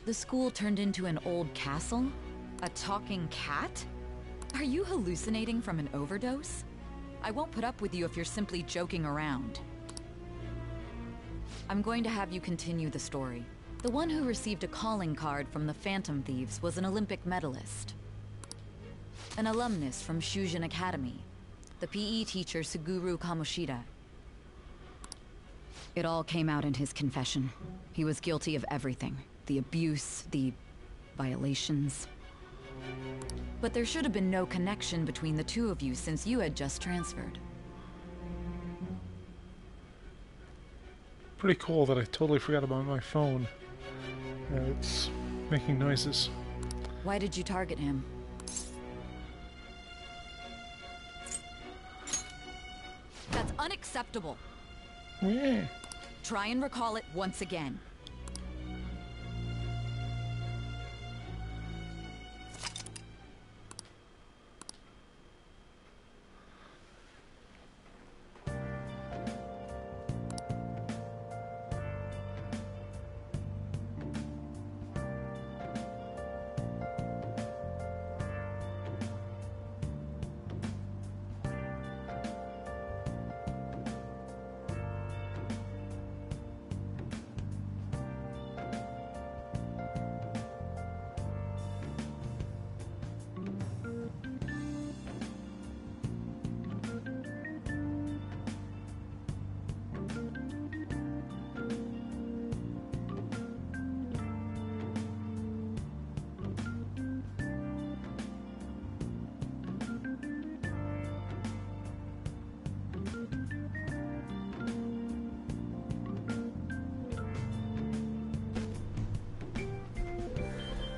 The school turned into an old castle? A talking cat? Are you hallucinating from an overdose? I won't put up with you if you're simply joking around. I'm going to have you continue the story. The one who received a calling card from the Phantom Thieves was an Olympic medalist. An alumnus from Shujin Academy. The PE teacher Suguru Kamoshida. It all came out in his confession. He was guilty of everything. The abuse, the violations. But there should have been no connection between the two of you since you had just transferred. Pretty cool that I totally forgot about my phone. It's making noises. Why did you target him? That's unacceptable. Yeah. Try and recall it once again.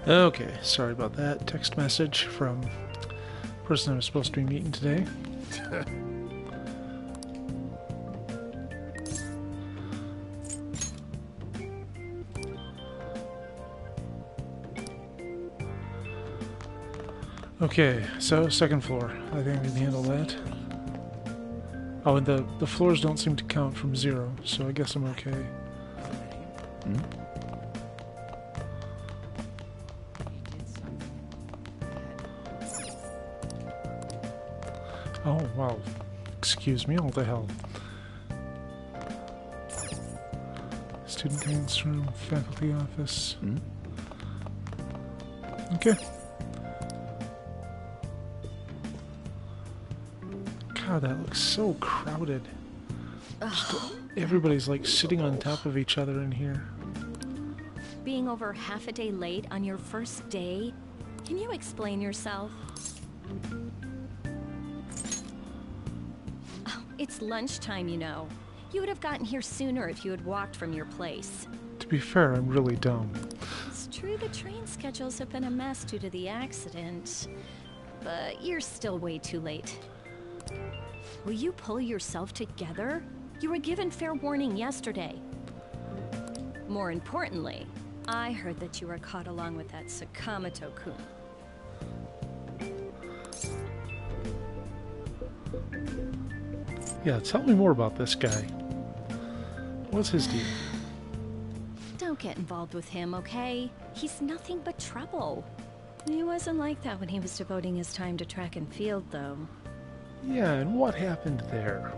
Okay, sorry about that. Text message from the person I was supposed to be meeting today. Okay, so second floor. I think I can handle that. Oh, and the floors don't seem to count from 0, so I guess I'm okay. Hmm? Oh, wow. Excuse me, what the hell? Student guidance room, faculty office. Hmm? Okay. God, that looks so crowded. Everybody's like sitting on top of each other in here. Being over half a day late on your first day? Can you explain yourself? Oh, it's lunchtime, you know. You would have gotten here sooner if you had walked from your place. To be fair, I'm really dumb. It's true the train schedules have been a mess due to the accident, but you're still way too late. Will you pull yourself together? You were given fair warning yesterday. More importantly, I heard that you were caught along with that Sakamoto-kun. Yeah, tell me more about this guy. What's his deal? Don't get involved with him, okay? He's nothing but trouble. He wasn't like that when he was devoting his time to track and field, though. Yeah, and what happened there?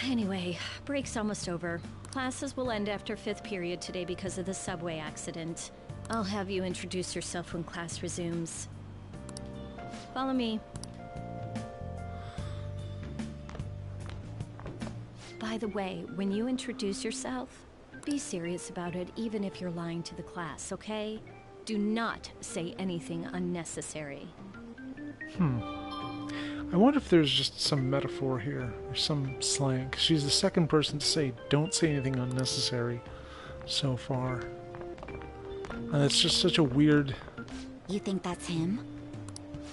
Anyway, break's almost over. Classes will end after 5th period today because of the subway accident. I'll have you introduce yourself when class resumes. Follow me. By the way, when you introduce yourself, be serious about it even if you're lying to the class, okay? Do not say anything unnecessary. I wonder if there's just some metaphor here, or some slang, 'cause she's the second person to say, don't say anything unnecessary so far. And it's just such a weird, You think that's him?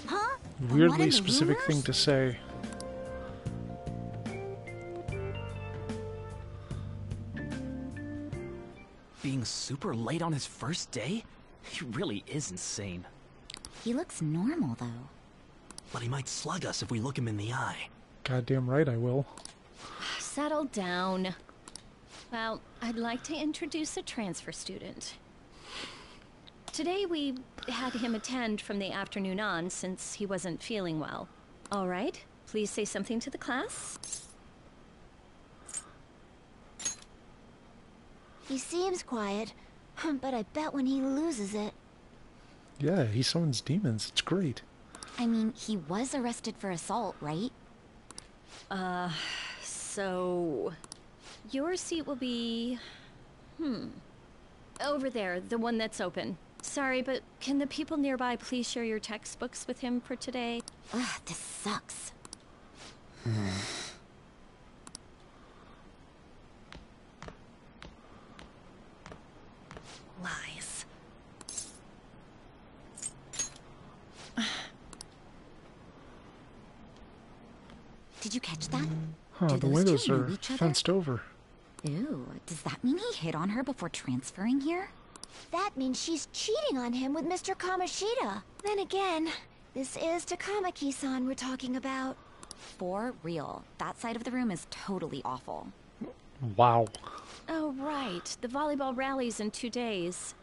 Huh? weirdly specific thing to say. Being super late on his first day? He really is insane. He looks normal, though. But he might slug us if we look him in the eye. Goddamn right I will. Settle down. Well, I'd like to introduce a transfer student. Today we had him attend from the afternoon on since he wasn't feeling well. All right, please say something to the class. He seems quiet, but I bet when he loses it... Yeah, he summons demons. It's great. I mean, he was arrested for assault, right? So... Your seat will be... Over there, the one that's open. Sorry, but can the people nearby please share your textbooks with him for today? Ugh, this sucks. Lies. Did you catch that? Huh, Do the those windows two are know each other? fenced over. Ew, does that mean he hit on her before transferring here? That means she's cheating on him with Mr. Kamoshida. Then again, this is Takamaki-san we're talking about. For real, that side of the room is totally awful. Wow. Oh, right. The volleyball rally's in 2 days.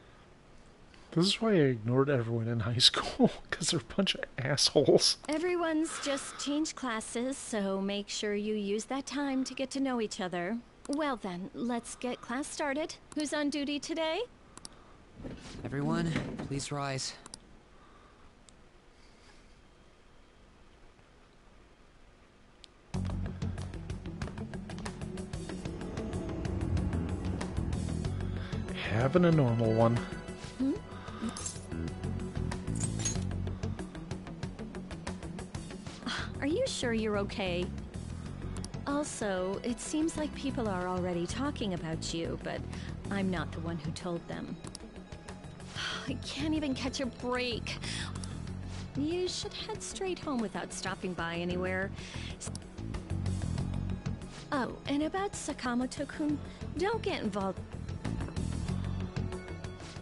This is why I ignored everyone in high school, because they're a bunch of assholes. Everyone's just changed classes, so make sure you use that time to get to know each other. Well then, let's get class started. Who's on duty today? Everyone, please rise. Having a normal one. Are you sure you're okay? Also, it seems like people are already talking about you, but I'm not the one who told them. I can't even catch a break. You should head straight home without stopping by anywhere. Oh, and about Sakamoto-kun, don't get involved.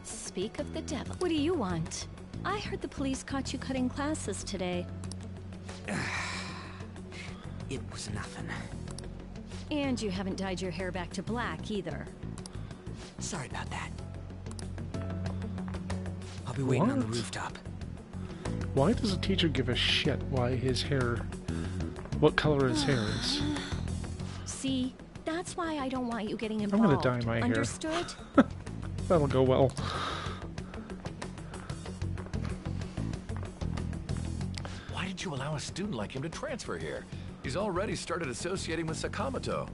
Speak of the devil. What do you want? I heard the police caught you cutting classes today. It was nothing. And you haven't dyed your hair back to black either. Sorry about that. I'll be waiting on the What? rooftop. Why does a teacher give a shit why his hair... what color his hair is? See, that's why I don't want you getting I'm involved. gonna dye my hair. Understood? That'll go well. Why did you allow a student like him to transfer here? He's already started associating with Sakamoto.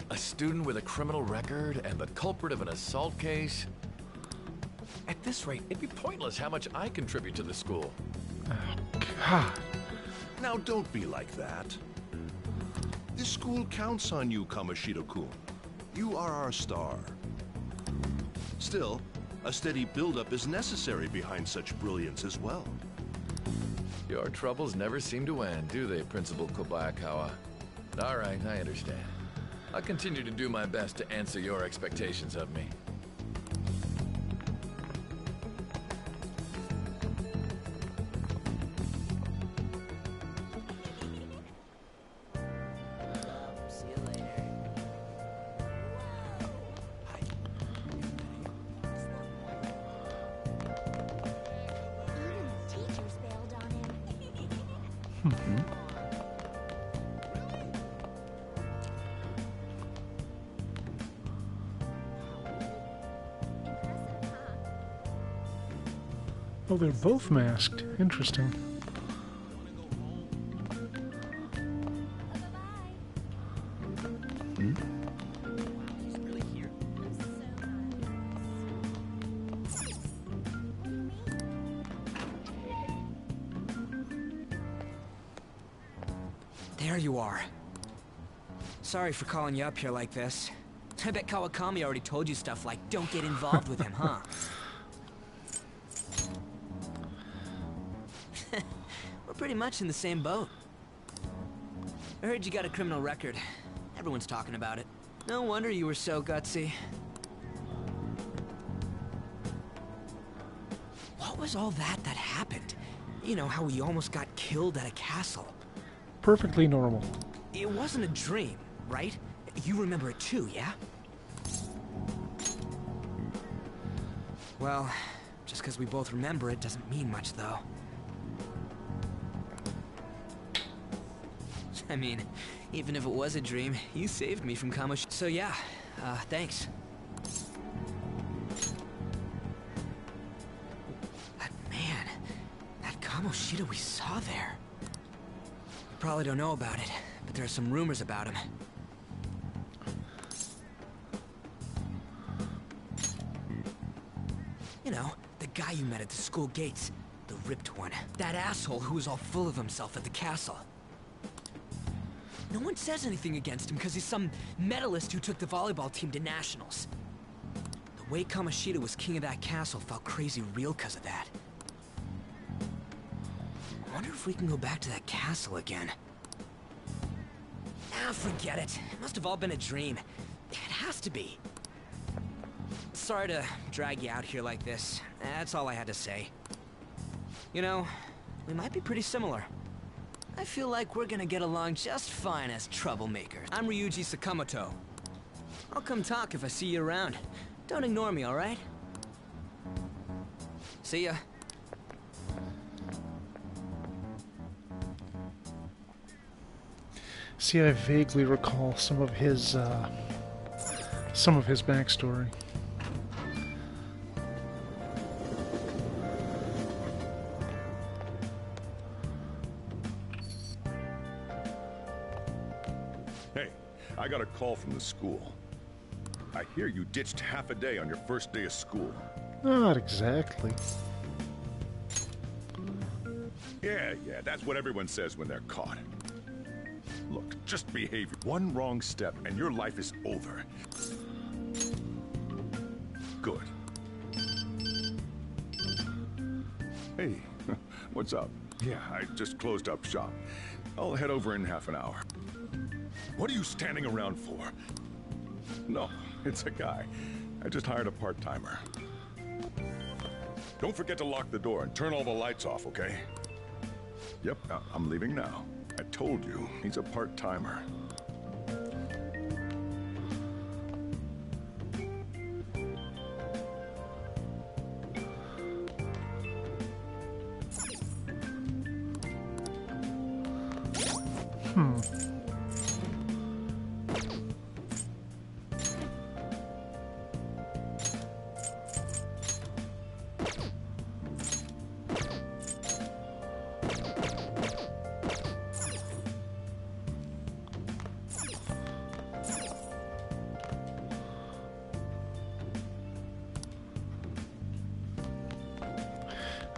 A student with a criminal record and the culprit of an assault case? At this rate, it'd be pointless how much I contribute to the school. God. Now don't be like that. This school counts on you, Kamoshida-kun. You are our star. Still, a steady build-up is necessary behind such brilliance as well. Your troubles never seem to end, do they, Principal Kobayakawa? All right, I understand. I'll continue to do my best to answer your expectations of me. See you later. Even the teachers bailed on him. Oh, they're both masked. Interesting. There you are. Sorry for calling you up here like this. I bet Kawakami already told you stuff like, don't get involved with him, huh? We're pretty much in the same boat. I heard you got a criminal record. Everyone's talking about it. No wonder you were so gutsy. What was all that happened? You know, how we almost got killed at a castle. Perfectly normal. It wasn't a dream, right? You remember it too, yeah? Well, just because we both remember it doesn't mean much, though. I mean, even if it was a dream, you saved me from Kamoshida. So yeah, thanks. That man, that Kamoshida we saw there. You probably don't know about it, but there are some rumors about him. You know, the guy you met at the school gates. The ripped one. That asshole who was all full of himself at the castle. No one says anything against him because he's some medalist who took the volleyball team to nationals. The way Kamoshida was king of that castle felt crazy real because of that. I wonder if we can go back to that castle again. Ah, forget it. It must have all been a dream. It has to be. Sorry to drag you out here like this. That's all I had to say. You know, we might be pretty similar. I feel like we're gonna get along just fine as troublemakers. I'm Ryuji Sakamoto. I'll come talk if I see you around. Don't ignore me, alright? See ya. See, I vaguely recall some of his backstory. Hey, I got a call from the school. I hear you ditched half a day on your first day of school. Not exactly. Yeah, that's what everyone says when they're caught. Look, just behave. One wrong step and your life is over. Good. Hey, what's up? Yeah, I just closed up shop. I'll head over in half an hour. What are you standing around for? No, it's a guy. I just hired a part-timer. Don't forget to lock the door and turn all the lights off, okay? Yep, I'm leaving now. I told you, he's a part-timer.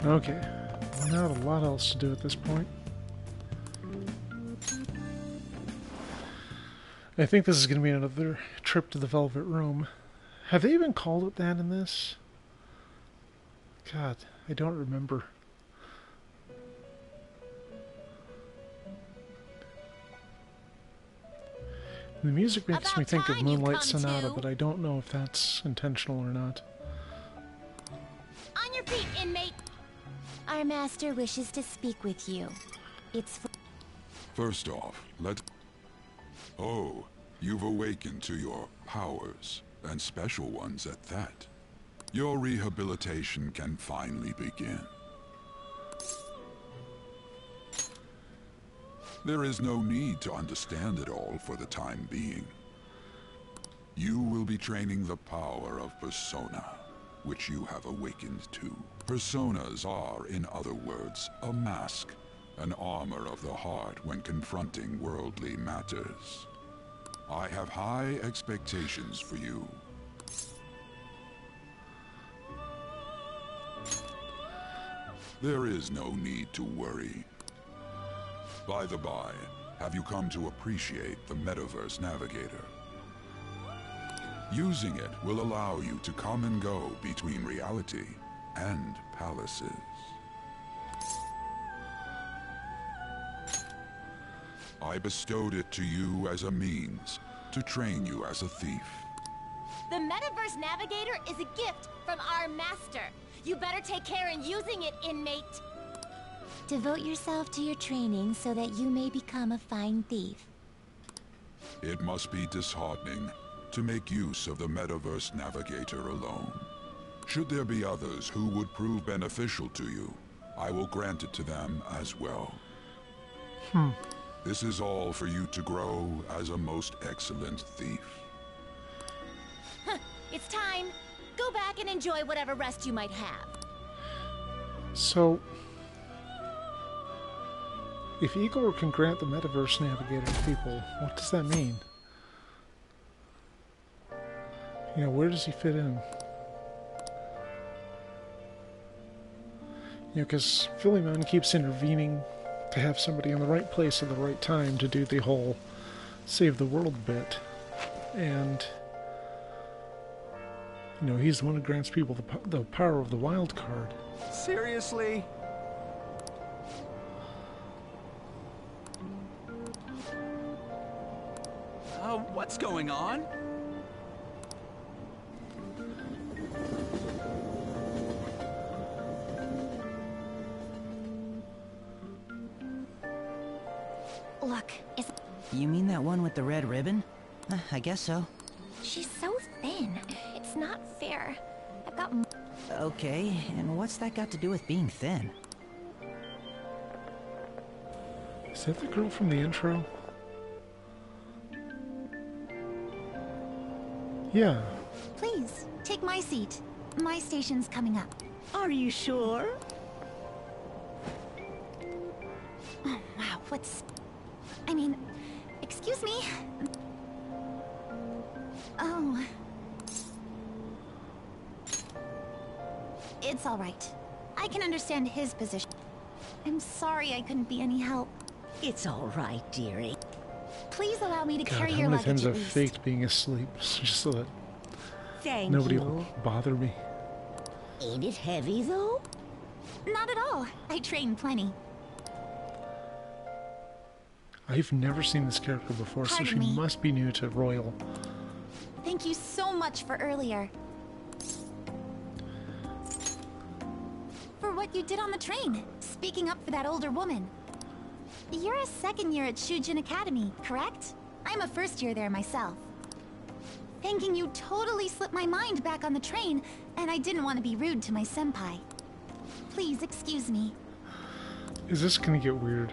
Okay, not a lot else to do at this point. I think this is going to be another trip to the Velvet Room. Have they even called it that in this? God, I don't remember. The music makes me think of Moonlight Sonata, but I don't know if that's intentional or not. On your feet, inmate! Our master wishes to speak with you. It's for... First off, Oh, you've awakened to your powers, and special ones at that. Your rehabilitation can finally begin. There is no need to understand it all for the time being. You will be training the power of Persona, which you have awakened to. Personas are, in other words, a mask, an armor of the heart when confronting worldly matters. I have high expectations for you. There is no need to worry. By the by, have you come to appreciate the Metaverse Navigator? Using it will allow you to come and go between reality and palaces. I bestowed it to you as a means to train you as a thief. The Metaverse Navigator is a gift from our master. You better take care in using it, inmate. Devote yourself to your training so that you may become a fine thief. It must be disheartening to make use of the Metaverse Navigator alone. Should there be others who would prove beneficial to you, I will grant it to them as well. This is all for you to grow as a most excellent thief. It's time. Go back and enjoy whatever rest you might have. So, if Igor can grant the Metaverse Navigator to people, what does that mean? You know, where does he fit in? You know, because Philemon keeps intervening to have somebody in the right place at the right time to do the whole save the world bit. And, you know, he's the one who grants people the power of the wild card. Seriously? What's going on? Look, is... You mean that one with the red ribbon? I guess so. She's so thin. It's not fair. I've got... Okay, and what's that got to do with being thin? Is that the girl from the intro? Yeah. Please, take my seat. My station's coming up. Are you sure? Oh, wow, what's... I mean, excuse me? Oh. It's all right. I can understand his position. I'm sorry I couldn't be any help. It's all right, dearie. Please allow me to God, carry how your many luggage times at I've least. faked being asleep just so that Thank nobody you. will bother me. Ain't it heavy, though? Not at all. I train plenty. I've never seen this character before, so she Pardon me. must be new to Royal. Thank you so much for earlier. For what you did on the train, speaking up for that older woman. You're a second year at Shujin Academy, correct? I'm a first year there myself. Thanking you totally slipped my mind back on the train, and I didn't want to be rude to my senpai. Please excuse me. Is this gonna get weird?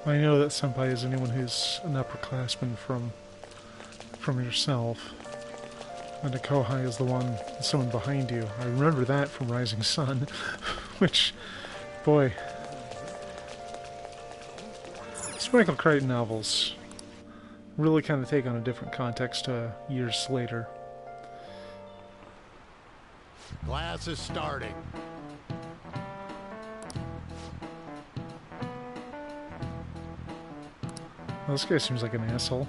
I know that senpai is anyone who's an upperclassman from yourself. And a Kohai is the one, someone behind you. I remember that from Rising Sun, which, boy. These Michael Crichton novels really kind of take on a different context years later. Class is starting. Well, this guy seems like an asshole.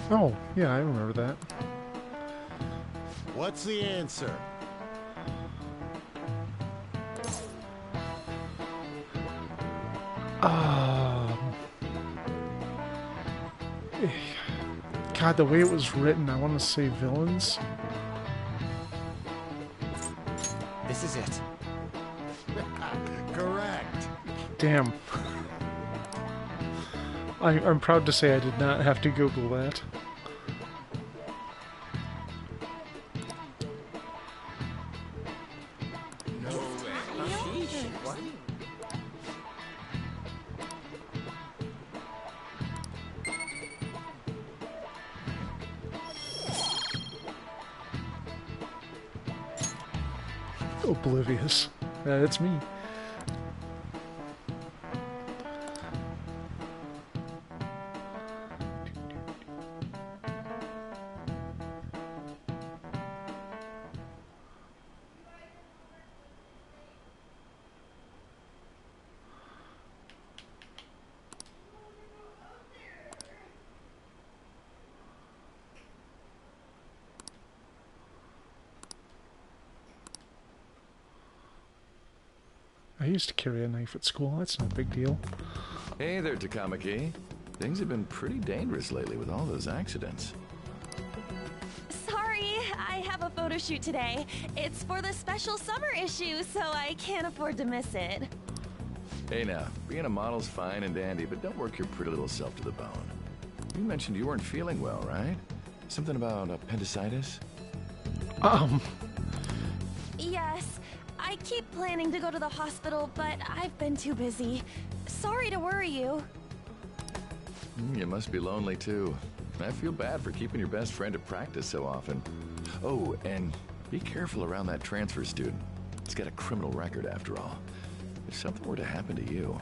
Oh, yeah, I remember that. What's the answer? God, the way it was written, I want to say villains. This is it. Correct. Damn. I'm proud to say I did not have to Google that. Oblivious. That's me. I used to carry a knife at school. That's no big deal. Hey there, Takamaki. Things have been pretty dangerous lately with all those accidents. Sorry, I have a photo shoot today. It's for the special summer issue, so I can't afford to miss it. Hey now, being a model's fine and dandy, but don't work your pretty little self to the bone. You mentioned you weren't feeling well, right? Something about appendicitis? Yes, I keep planning to go to the hospital, but I've been too busy. Sorry to worry you. You must be lonely too. I feel bad for keeping your best friend at practice so often. Oh, and be careful around that transfer student. He's got a criminal record after all. If something were to happen to you...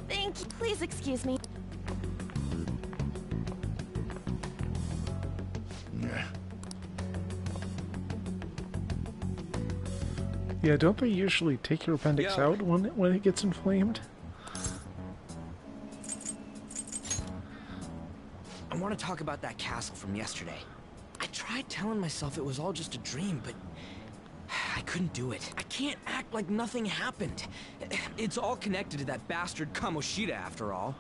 Thank you. Please excuse me. Yeah, don't they usually take your appendix out when it gets inflamed? I want to talk about that castle from yesterday. I tried telling myself it was all just a dream, but I couldn't do it. I can't act like nothing happened. It's all connected to that bastard Kamoshida, after all.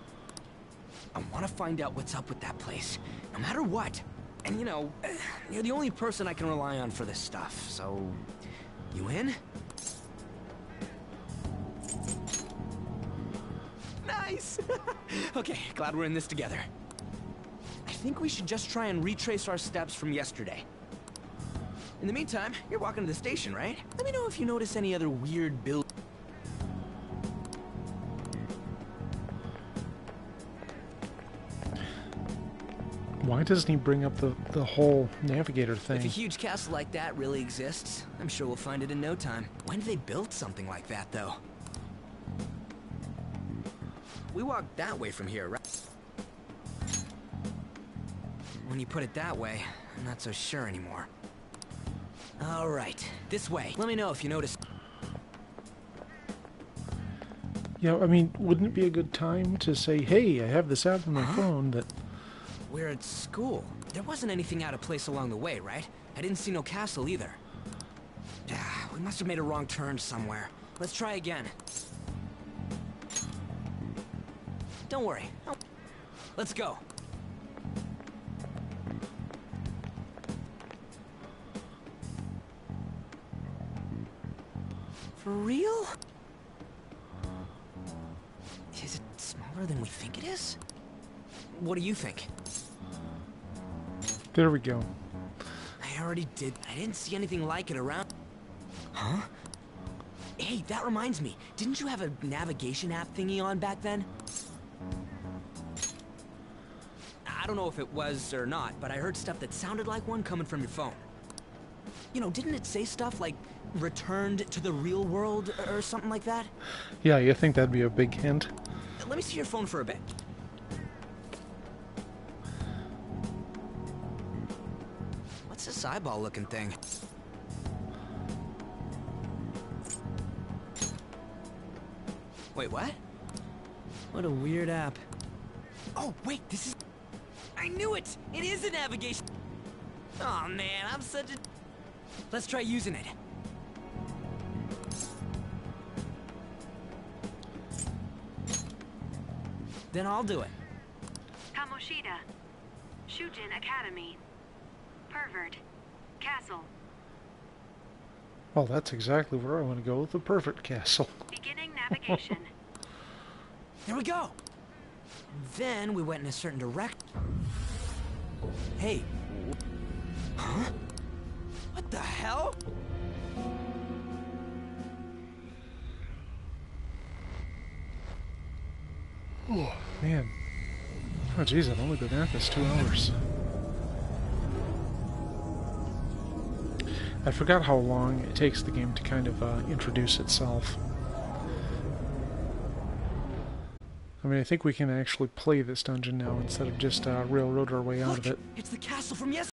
I want to find out what's up with that place, no matter what. And you know, you're the only person I can rely on for this stuff, so... You in? Nice! Okay, glad we're in this together. I think we should just try and retrace our steps from yesterday. In the meantime, you're walking to the station, right? Let me know if you notice any other weird build. Why doesn't he bring up the whole navigator thing? If a huge castle like that really exists, I'm sure we'll find it in no time. When did they build something like that, though? We walked that way from here, right? When you put it that way, I'm not so sure anymore. All right, this way. Let me know if you notice. Yeah, I mean, wouldn't it be a good time to say, hey, I have this app on my phone that... We're at school. There wasn't anything out of place along the way, right? I didn't see no castle either. We must have made a wrong turn somewhere. Let's try again. Don't worry. Let's go. For real? Is it smaller than we think it is? What do you think? There we go. I already did. I didn't see anything like it around. Huh? Hey, that reminds me. Didn't you have a navigation app thingy on back then? I don't know if it was or not, but I heard stuff that sounded like one coming from your phone. You know, didn't it say stuff like returned to the real world or something like that? Yeah, you think that'd be a big hint? Let me see your phone for a bit. What's this eyeball-looking thing? Wait, what? What a weird app. Oh, wait, this is... I knew it! It is a navigation... Oh, man, I'm such a... Let's try using it. Then I'll do it. Kamoshida. Shujin Academy. Pervert. Castle. Well, that's exactly where I want to go, the perfect castle. Beginning navigation. There we go! Then we went in a certain direction. Hey. Huh? What the hell? Oh, man. Oh, jeez, I've only been at this 2 hours. I forgot how long it takes the game to kind of introduce itself. I mean, I think we can actually play this dungeon now instead of just railroad our way out of it. It's the castle from yesterday.